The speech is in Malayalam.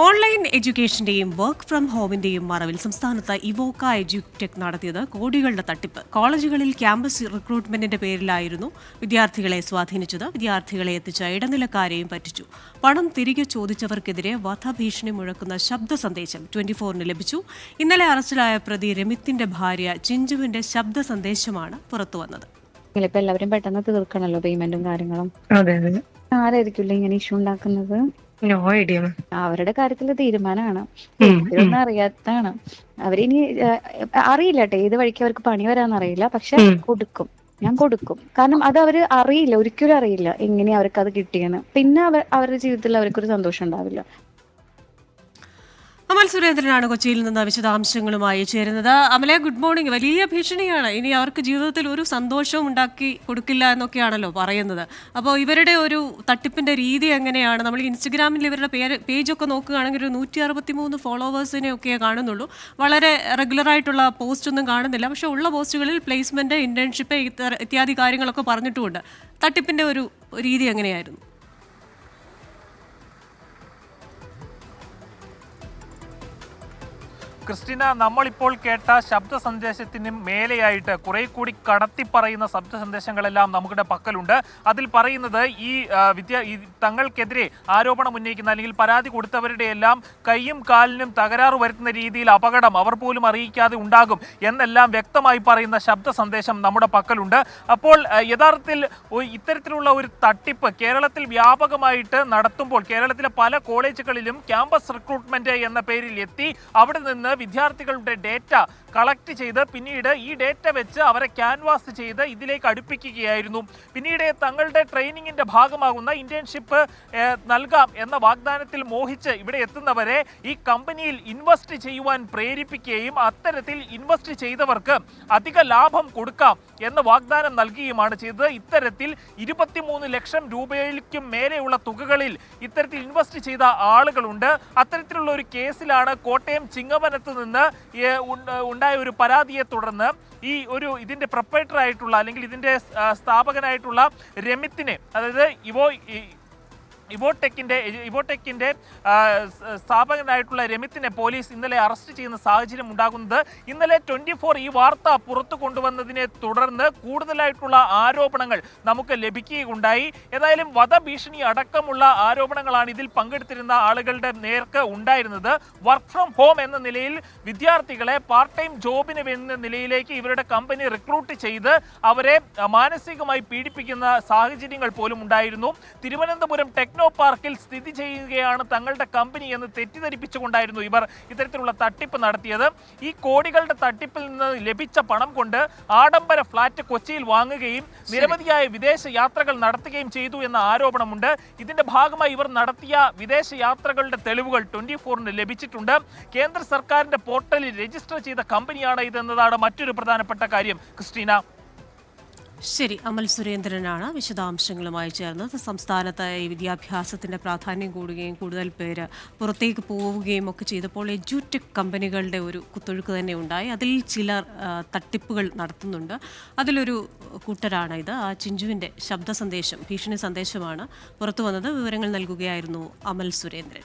ഓൺലൈൻ എഡ്യൂക്കേഷന്റെയും വർക്ക് ഫ്രം ഹോമിന്റെയും മറവിൽ സംസ്ഥാനത്ത് ഇവോക്ക എഡ്യൂടെക് നടത്തിയത് കോടികളുടെ തട്ടിപ്പ്. കോളേജുകളിൽ ക്യാമ്പസ് റിക്രൂട്ട്മെന്റിന്റെ പേരിലായിരുന്നു വിദ്യാർത്ഥികളെ സ്വാധീനിച്ചത്. വിദ്യാർത്ഥികളെ എത്തിച്ച ഇടനിലക്കാരെയും പറ്റിച്ചു. പണം തിരികെ ചോദിച്ചവർക്കെതിരെ വധഭീഷണി മുഴക്കുന്ന ശബ്ദ സന്ദേശം 24-ന് ലഭിച്ചു. ഇന്നലെ അറസ്റ്റിലായ പ്രതി രമിത്തിന്റെ ഭാര്യ ചിഞ്ചുവിന്റെ ശബ്ദ സന്ദേശമാണ് പുറത്തുവന്നത്. ഇപ്പൊ എല്ലാവരും പെട്ടെന്ന് തീർക്കണല്ലോ പേയ്മെന്റും കാര്യങ്ങളും. അതെ അതെ. ആരായിരിക്കില്ല ഇങ്ങനെ ഇഷ്യൂ ഉണ്ടാക്കുന്നത്? No idea. അവരുടെ കാര്യത്തിൽ തീരുമാനമാണ്. ഇതൊന്നും അറിയാത്തതാണ്. അവരിനി അറിയില്ല കേട്ടോ ഏത് വഴിക്ക് അവർക്ക് പണി വരാന്നറിയില്ല. പക്ഷെ കൊടുക്കും, ഞാൻ കൊടുക്കും. കാരണം അത് അവര് അറിയില്ല, ഒരിക്കലും അറിയില്ല എങ്ങനെയാ അവർക്ക് അത് കിട്ടിയെന്ന്. പിന്നെ അവരുടെ ജീവിതത്തിൽ അവർക്കൊരു സന്തോഷം ഉണ്ടാവില്ല. അമൽ സുരേന്ദ്രനാണ് കൊച്ചിയിൽ നിന്ന് വിശദാംശങ്ങളുമായി ചേരുന്നത്. അമലെ, ഗുഡ് മോർണിംഗ്. വലിയ ഭീഷണിയാണ്. ഇനി അവർക്ക് ജീവിതത്തിൽ ഒരു സന്തോഷവും ഉണ്ടാക്കി കൊടുക്കില്ല എന്നൊക്കെയാണല്ലോ പറയുന്നത്. അപ്പോൾ ഇവരുടെ ഒരു തട്ടിപ്പിന്റെ രീതി എങ്ങനെയാണ്? നമ്മൾ ഇൻസ്റ്റഗ്രാമിൽ ഇവരുടെ പേജൊക്കെ നോക്കുകയാണെങ്കിൽ ഒരു 163 ഫോളോവേഴ്സിനെ ഒക്കെ കാണുന്നുള്ളൂ. വളരെ റെഗുലറായിട്ടുള്ള പോസ്റ്റ് ഒന്നും കാണുന്നില്ല. പക്ഷേ ഉള്ള പോസ്റ്റുകളിൽ പ്ലേസ്മെന്റ്, ഇന്റേൺഷിപ്പ് ഇത്യാദി കാര്യങ്ങളൊക്കെ പറഞ്ഞിട്ടുമുണ്ട്. തട്ടിപ്പിന്റെ ഒരു രീതി എങ്ങനെയായിരുന്നു? ക്രിസ്റ്റീന, നമ്മളിപ്പോൾ കേട്ട ശബ്ദ സന്ദേശത്തിന് മേലെയായിട്ട് കുറെ കൂടി കടത്തിപ്പറയുന്ന ശബ്ദ സന്ദേശങ്ങളെല്ലാം നമ്മുടെ പക്കലുണ്ട്. അതിൽ പറയുന്നത് ഈ തങ്ങൾക്കെതിരെ ആരോപണം ഉന്നയിക്കുന്ന അല്ലെങ്കിൽ പരാതി കൊടുത്തവരുടെ എല്ലാം കൈയും കാലിനും തകരാറ് വരുത്തുന്ന രീതിയിൽ അപകടം അവർ പോലും അറിയിക്കാതെ ഉണ്ടാകും എന്നെല്ലാം വ്യക്തമായി പറയുന്ന ശബ്ദ സന്ദേശം നമ്മുടെ പക്കലുണ്ട്. അപ്പോൾ യഥാർത്ഥത്തിൽ ഇത്തരത്തിലുള്ള ഒരു തട്ടിപ്പ് കേരളത്തിൽ വ്യാപകമായിട്ട് നടത്തുമ്പോൾ കേരളത്തിലെ പല കോളേജുകളിലും ക്യാമ്പസ് റിക്രൂട്ട്മെന്റ് എന്ന പേരിൽ എത്തി അവിടെ നിന്ന് വിദ്യാർത്ഥികളുടെ ഡേറ്റ കളക്ട് ചെയ്ത് പിന്നീട് ഈ ഡേറ്റ വെച്ച് അവരെ ക്യാൻവാസ് ചെയ്ത് ഇതിലേക്ക് അടുപ്പിക്കുകയായിരുന്നു. പിന്നീട് തങ്ങളുടെ ട്രെയിനിങ്ങിന്റെ ഭാഗമാകുന്ന ഇന്റേൺഷിപ്പ് നൽകാം എന്ന വാഗ്ദാനത്തിൽ മോഹിച്ച് ഇവിടെ എത്തുന്നവരെ ഈ കമ്പനിയിൽ ഇൻവെസ്റ്റ് ചെയ്യുവാൻ പ്രേരിപ്പിക്കുകയും അത്തരത്തിൽ ഇൻവെസ്റ്റ് ചെയ്തവർക്ക് അധിക ലാഭം കൊടുക്കാം എന്ന വാഗ്ദാനം നൽകുകയുമാണ് ചെയ്തത്. ഇത്തരത്തിൽ 23 ലക്ഷം രൂപയിലേക്കും മേലെയുള്ള തുകകളിൽ ഇത്തരത്തിൽ ഇൻവെസ്റ്റ് ചെയ്ത ആളുകളുണ്ട്. അത്തരത്തിലുള്ള ഒരു കേസിലാണ് കോട്ടയം ചിങ്ങവനത്ത് നിന്ന് ഉണ്ടായ ഒരു പരാതിയെ തുടർന്ന് ഇതിന്റെ പ്രൊപ്പറേറ്റർ ആയിട്ടുള്ള അല്ലെങ്കിൽ ഇതിന്റെ സ്ഥാപകനായിട്ടുള്ള രമിത്തിനെ, അതായത് ഇവോടെക്കിന്റെ സ്ഥാപകനായിട്ടുള്ള രമിത്തിനെ പോലീസ് ഇന്നലെ അറസ്റ്റ് ചെയ്യുന്ന സാഹചര്യം ഉണ്ടാകുന്നത്. ഇന്നലെ 24 ഈ വാർത്ത പുറത്തു കൊണ്ടുവന്നതിനെ തുടർന്ന് കൂടുതലായിട്ടുള്ള ആരോപണങ്ങൾ നമുക്ക് ലഭിക്കുകയുണ്ടായി. ഏതായാലും വധഭീഷണി അടക്കമുള്ള ആരോപണങ്ങളാണ് ഇതിൽ പങ്കെടുത്തിരുന്ന ആളുകളുടെ നേർക്ക് ഉണ്ടായിരുന്നത്. വർക്ക് ഫ്രം ഹോം എന്ന നിലയിൽ വിദ്യാർത്ഥികളെ പാർട്ട് ടൈം ജോബിന് എന്ന നിലയിലേക്ക് ഇവരുടെ കമ്പനി റിക്രൂട്ട് ചെയ്ത് അവരെ മാനസികമായി പീഡിപ്പിക്കുന്ന സാഹചര്യങ്ങൾ പോലും ഉണ്ടായിരുന്നു. തിരുവനന്തപുരം ടെക്നോ പാർക്കിൽ സ്ഥിതി ചെയ്യുകയാണ് തങ്ങളുടെ കമ്പനി എന്ന് തെറ്റിദ്ധരിപ്പിച്ചുകൊണ്ടായിരുന്നു ഇവർ ഇത്തരത്തിലുള്ള തട്ടിപ്പ് നടത്തിയത്. ഈ കോടികളുടെ തട്ടിപ്പിൽ നിന്ന് ലഭിച്ച പണം കൊണ്ട് ആഡംബര ഫ്ളാറ്റ് കൊച്ചിയിൽ വാങ്ങുകയും നിരവധിയായ വിദേശ യാത്രകൾ നടത്തുകയും ചെയ്തു എന്ന ആരോപണമുണ്ട്. ഇതിന്റെ ഭാഗമായി ഇവർ നടത്തിയ വിദേശ യാത്രകളുടെ തെളിവുകൾ 24-ന് ലഭിച്ചിട്ടുണ്ട്. കേന്ദ്ര സർക്കാരിന്റെ പോർട്ടലിൽ രജിസ്റ്റർ ചെയ്ത കമ്പനിയാണ് ഇതെന്നതാണ് മറ്റൊരു പ്രധാനപ്പെട്ട കാര്യം. ക്രിസ്റ്റീന. ശരി, അമൽ സുരേന്ദ്രനാണ് വിശദാംശങ്ങളുമായി ചേർന്നത്. സംസ്ഥാനത്ത് ഈ വിദ്യാഭ്യാസത്തിൻ്റെ പ്രാധാന്യം കൂടുകയും കൂടുതൽ പേര് പുറത്തേക്ക് പോവുകയും ഒക്കെ ചെയ്തപ്പോൾ എഡ്യൂടെക് കമ്പനികളുടെ ഒരു കുത്തൊഴുക്ക് തന്നെ ഉണ്ടായി. അതിൽ ചിലർ തട്ടിപ്പുകൾ നടത്തുന്നുണ്ട്. അതിലൊരു കൂട്ടരാണ് ഇത്. ആ ചിഞ്ചുവിൻ്റെ ശബ്ദ സന്ദേശം, ഭീഷണി സന്ദേശമാണ് പുറത്തു വന്നത്. വിവരങ്ങൾ നൽകുകയായിരുന്നു അമൽ സുരേന്ദ്രൻ.